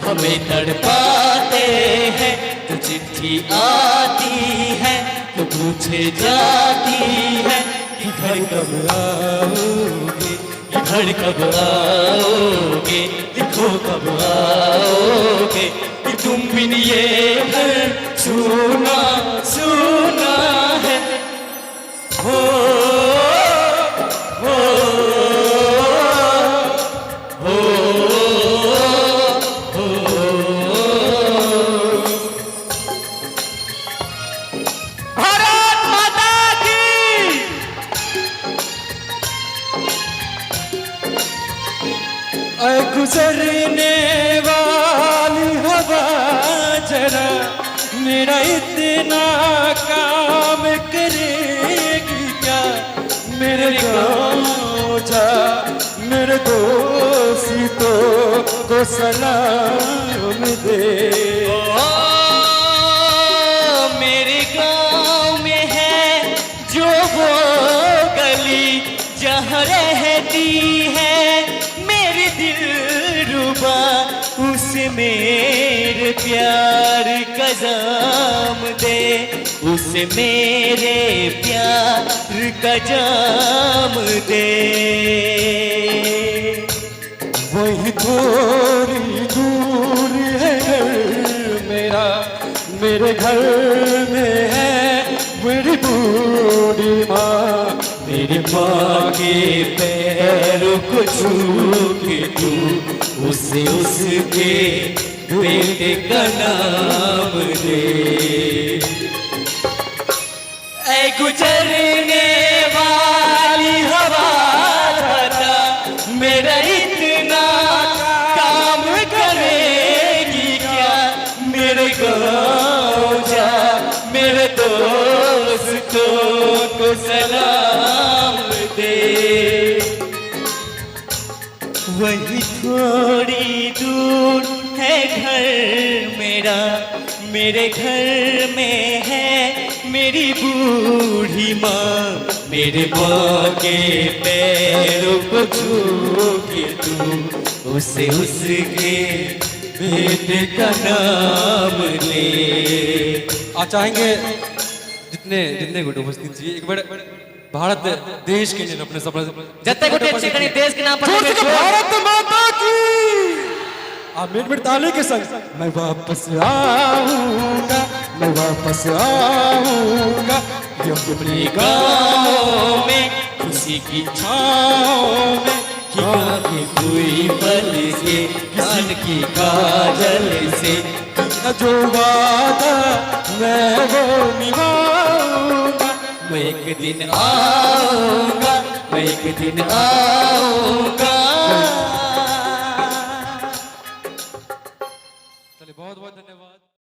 हमें तड़पाते हैं तो चिट्ठी आती है तो पूछे जाती है कि घर कब आओगे, कि घर कब आओगे, लिखो कब आओगे, कि तुम बिन ये घर सुना सुना है। हो गुजरने वाली हवा जरा मेरा इतना काम करेगी क्या, मेरे गाँव जा मेरे दोस्तों को सलाम दे। मेरे गाँव में है जो वो गली जहाँ रहती है मेरे दिलरुबा, उसे मेरे प्यार का जाम दे, उसे मेरे प्यार का जाम दे। वही थोड़ी दूर है घर मेरा, मेरे घर में है मेरी बूढ़ी माँ, मेरी माँ के पैरों को छू के तू उसे उसके बेटे का नाम दे। ऐ गुजरने वाली हवा बता मेरा इतना काम करेगी क्या, मेरे गाँव जा मेरे दोस्तों को सलाम दे। वही थोड़ी दूर है घर मेरा, मेरे घर में है मेरी बूढ़ी माँ, मेरे माँ के पैरों को छू के तू उसे उसके बेटे का नाम ले। आप चाहेंगे जितने जितने गुट उपस्थित जी एक बार भारत देश के लिए अपने सपने जत्ते गुटे अच्छे करी देश के नाम पर भारत माता की। आप मिनट ताले के संग मैं वापस आऊंगा, मैं वापस आऊंगा अपने गाँव में खुशी की छाँव में, खिला के कोई पल से कान की काजल से, जो वादा मैं वो निभाऊंगा। मैं एक दिन आऊंगा, मैं एक दिन आऊंगा।